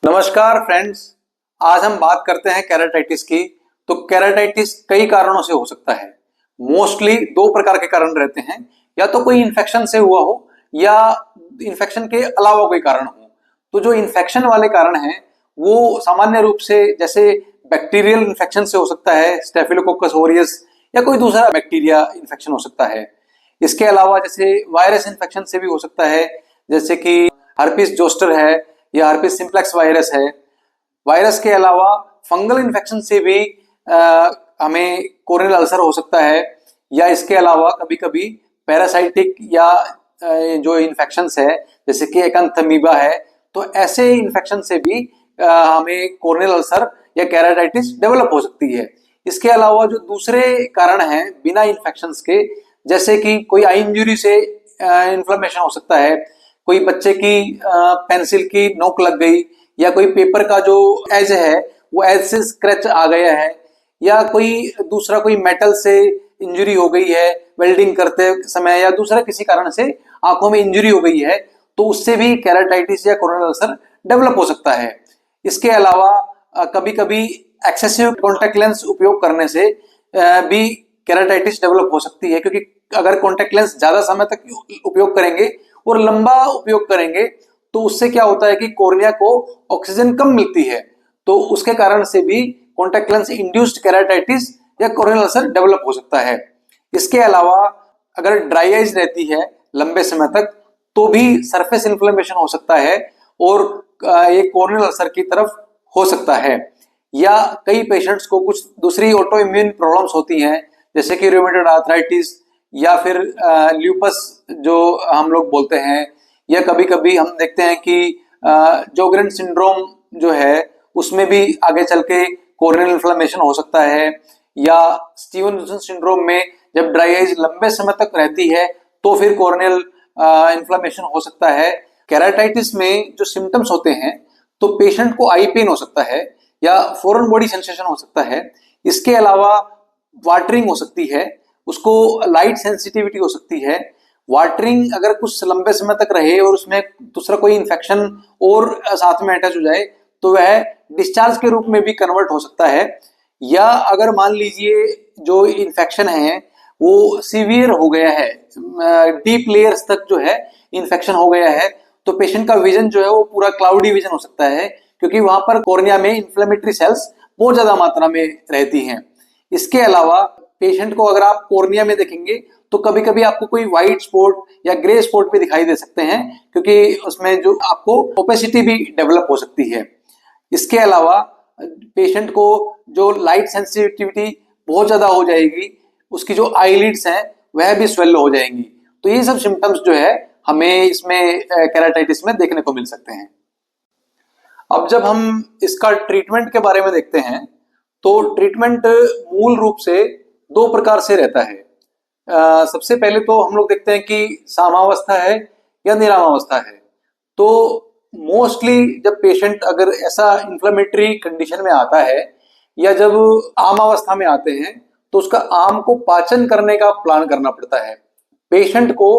नमस्कार फ्रेंड्स, आज हम बात करते हैं केराटिटिस की। तो केराटिटिस कई कारणों से हो सकता है। मोस्टली दो प्रकार के कारण रहते हैं, या तो कोई इन्फेक्शन से हुआ हो या इन्फेक्शन के अलावा कोई कारण हो। तो जो इन्फेक्शन वाले कारण हैं वो सामान्य रूप से जैसे बैक्टीरियल इन्फेक्शन से हो सकता है, स्टेफिलोकोकस ऑरियस, या कोई दूसरा बैक्टीरिया इन्फेक्शन हो सकता है। इसके अलावा जैसे वायरस इन्फेक्शन से भी हो सकता है, जैसे कि हर्पिस जोस्टर है या हर्पिस सिम्प्लेक्स वायरस है। वायरस के अलावा फंगल इन्फेक्शन से भी हमें कोरोनियल अल्सर हो सकता है, या इसके अलावा कभी कभी पैरासाइटिक या जो इन्फेक्शंस है जैसे कि एकांथमीबा है, तो ऐसे इन्फेक्शन से भी हमें कोरोनियल अल्सर या केराटिटिस डेवलप हो सकती है। इसके अलावा जो दूसरे कारण हैं बिना इन्फेक्शंस के, जैसे कि कोई आई इंजरी से इन्फ्लेमेशन हो सकता है, कोई बच्चे की पेंसिल की नोक लग गई, या कोई पेपर का जो एज है वो एज से स्क्रैच आ गया है, या कोई दूसरा कोई मेटल से इंजरी हो गई है वेल्डिंग करते समय, या दूसरा किसी कारण से आंखों में इंजरी हो गई है, तो उससे भी केराटिटिस या कोरोनियल अल्सर डेवलप हो सकता है। इसके अलावा कभी कभी एक्सेसिव कॉन्टैक्ट लेंस उपयोग करने से भी केराटिटिस डेवलप हो सकती है, क्योंकि अगर कॉन्टैक्ट लेंस ज्यादा समय तक उपयोग करेंगे और लंबा उपयोग करेंगे तो उससे क्या होता है कि कॉर्निया को ऑक्सीजन कम मिलती है, तो उसके कारण से भी कॉन्टैक्ट लेंस इंड्यूस्ड केराटिटिस या कोरोनियल अल्सर डेवलप हो सकता है। इसके अलावा अगर ड्राई आइज रहती है लंबे समय तक तो भी सरफेस इन्फ्लेमेशन हो सकता है और एक कोरोनियल अल्सर की तरफ हो सकता है। या कई पेशेंट्स को कुछ दूसरी ऑटो इम्यून प्रॉब्लम्स होती हैं, जैसे कि रूमेटॉइड आर्थराइटिस या फिर ल्यूपस जो हम लोग बोलते हैं, या कभी कभी हम देखते हैं कि जोग्रेन सिंड्रोम जो है उसमें भी आगे चल के कोरोनियल इन्फ्लेमेशन हो सकता है, या स्टीवनसन सिंड्रोम में जब ड्राई आइज लंबे समय तक रहती है तो फिर कोरोनियल इन्फ्लेमेशन हो सकता है। केराटिटिस में जो सिम्टम्स होते हैं तो पेशेंट को आई पेन हो सकता है या फॉरेन बॉडी सेंसेशन हो सकता है। इसके अलावा वाटरिंग हो सकती है, उसको लाइट सेंसिटिविटी हो सकती है। वाटरिंग अगर कुछ लंबे समय तक रहे और उसमें दूसरा कोई इन्फेक्शन और साथ में अटैच हो जाए तो वह डिस्चार्ज के रूप में भी कन्वर्ट हो सकता है। या अगर मान लीजिए जो इन्फेक्शन है वो सीवियर हो गया है, डीप लेयर्स तक जो है इन्फेक्शन हो गया है, तो पेशेंट का विजन जो है वो पूरा क्लाउडी विजन हो सकता है, क्योंकि वहां पर कॉर्निया में इन्फ्लेमेटरी सेल्स बहुत ज्यादा मात्रा में रहती हैं। इसके अलावा पेशेंट को अगर आप कॉर्निया में देखेंगे तो कभी कभी आपको कोई व्हाइट स्पॉट या ग्रे स्पॉट भी दिखाई दे सकते हैं, क्योंकि उसमें जो आपको ओपेसिटी भी डेवलप हो सकती है। इसके अलावा पेशेंट को जो लाइट सेंसिटिविटी बहुत ज्यादा हो जाएगी, उसकी जो आईलिड्स हैं वह भी स्वेल हो जाएंगी। तो ये सब सिम्टम्स जो है हमें इसमें केराटिटिस में देखने को मिल सकते हैं। अब जब हम इसका ट्रीटमेंट के बारे में देखते हैं तो ट्रीटमेंट मूल रूप से दो प्रकार से रहता है। सबसे पहले तो हम लोग देखते हैं कि सामावस्था है या निरामावस्था है। तो मोस्टली जब पेशेंट अगर ऐसा इन्फ्लेमेटरी कंडीशन में आता है या जब आम अवस्था में आते हैं तो उसका आम को पाचन करने का प्लान करना पड़ता है। पेशेंट को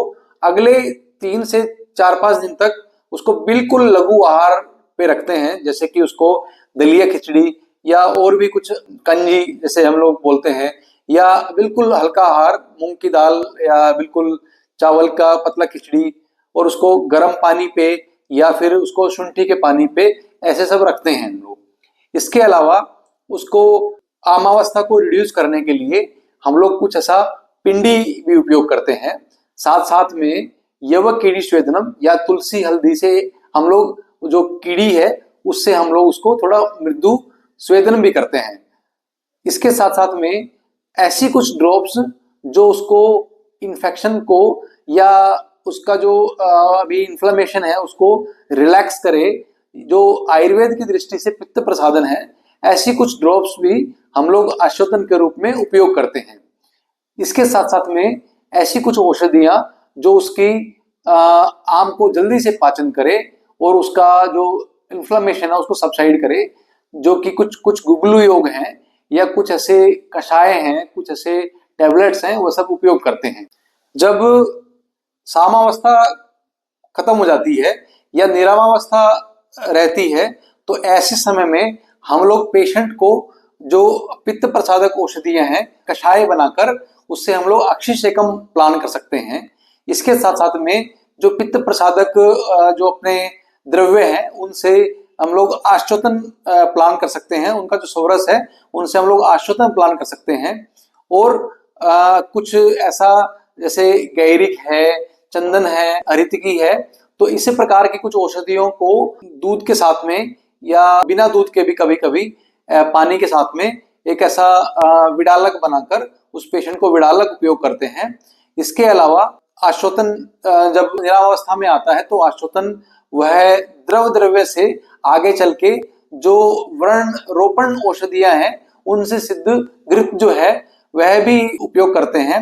अगले 3 से 4-5 दिन तक उसको बिल्कुल लघु आहार पे रखते हैं, जैसे कि उसको दलिया खिचड़ी या और भी कुछ कंजी जैसे हम लोग बोलते हैं, या बिल्कुल हल्का आहार मूंग की दाल या बिल्कुल चावल का पतला खिचड़ी, और उसको गर्म पानी पे या फिर उसको शुंठी के पानी पे ऐसे सब रखते हैं हम लोग। इसके अलावा उसको आमावस्था को रिड्यूस करने के लिए हम लोग कुछ ऐसा पिंडी भी उपयोग करते हैं। साथ साथ में यवक कीड़ी स्वेदनम या तुलसी हल्दी से हम लोग जो कीड़ी है उससे हम लोग उसको थोड़ा मृदु स्वेदन भी करते हैं। इसके साथ साथ में ऐसी कुछ ड्रॉप्स जो उसको इन्फेक्शन को या उसका जो अभी इन्फ्लेमेशन है उसको रिलैक्स करे, जो आयुर्वेद की दृष्टि से पित्त प्रसादन है, ऐसी कुछ ड्रॉप्स भी हम लोग आश्वासन के रूप में उपयोग करते हैं। इसके साथ साथ में ऐसी कुछ औषधियां जो उसकी आम को जल्दी से पाचन करे और उसका जो इन्फ्लेमेशन है उसको सबसाइड करे, जो कि कुछ कुछ गुगलू योग हैं या कुछ ऐसे कषाय हैं, कुछ ऐसे टैबलेट्स हैं, वो सब उपयोग करते हैं। जब सामावस्था खत्म हो जाती है या निरामावस्था रहती है तो ऐसे समय में हम लोग पेशेंट को जो पित्त प्रसादक औषधियां हैं कषाय बनाकर उससे हम लोग अक्षिशेकम प्लान कर सकते हैं। इसके साथ साथ में जो पित्त प्रसादक जो अपने द्रव्य हैं उनसे हम लोग आश्वासन प्लान कर सकते हैं, उनका जो सोरस है उनसे हम लोग आश्वासन प्लान कर सकते हैं। और कुछ ऐसा जैसे गैरिक है, चंदन है, हरितकी है, तो इसी प्रकार की कुछ औषधियों को दूध के साथ में या बिना दूध के भी कभी कभी पानी के साथ में एक ऐसा विडालक बनाकर उस पेशेंट को विडालक उपयोग करते हैं। इसके अलावा आश्वासन जब निरावस्था में आता है तो आश्वासन वह द्रव्य से आगे चल के जो वर्ण रोपण औषधियां हैं उनसे सिद्ध घृत जो है वह भी उपयोग करते हैं,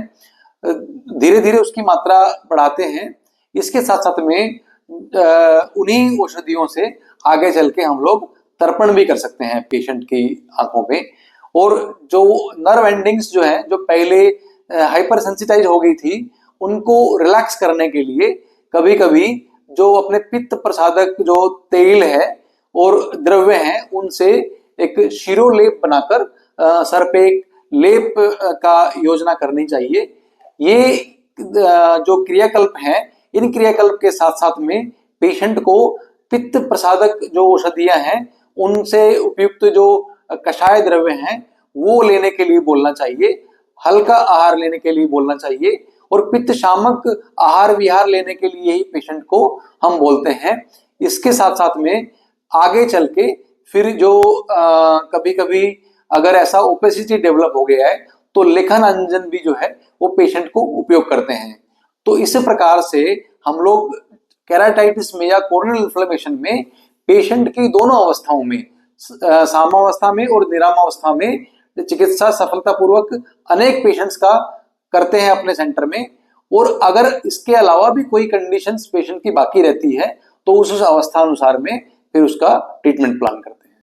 धीरे धीरे उसकी मात्रा बढ़ाते हैं। इसके साथ साथ में उन्हीं औषधियों से आगे चल के हम लोग तर्पण भी कर सकते हैं पेशेंट की आंखों पे। और जो नर्व एंडिंग्स जो है जो पहले हाइपर सेंसिटाइज हो गई थी उनको रिलैक्स करने के लिए कभी कभी जो अपने पित्त प्रसादक जो तेल है और द्रव्य हैं उनसे एक शिरोलेप बनाकर सर पे एक लेप का योजना करनी चाहिए। ये जो क्रियाकल्प हैं इन क्रियाकल्प के साथ साथ में पेशेंट को पित्त प्रसादक जो औषधियां हैं उनसे उपयुक्त जो कषाय द्रव्य हैं वो लेने के लिए बोलना चाहिए, हल्का आहार लेने के लिए बोलना चाहिए और पित्त शामक आहार विहार लेने के लिए ही पेशेंट को हम बोलते हैं। इसके साथ साथ में आगे चल के फिर जो कभी कभी अगर ऐसा ओपेसिटी डेवलप हो गया है तो लेखन अंजन भी जो है वो पेशेंट को उपयोग करते हैं। तो इस प्रकार से हम लोग केराटाइटिस में या कोर्नियल इन्फ्लेमेशन में पेशेंट की दोनों अवस्थाओं में सामावस्था में और निरामावस्था में चिकित्सा सफलतापूर्वक अनेक पेशेंट्स का करते हैं अपने सेंटर में। और अगर इसके अलावा भी कोई कंडीशंस पेशेंट की बाकी रहती है तो उस अवस्था अनुसार में फिर उसका ट्रीटमेंट प्लान करते हैं।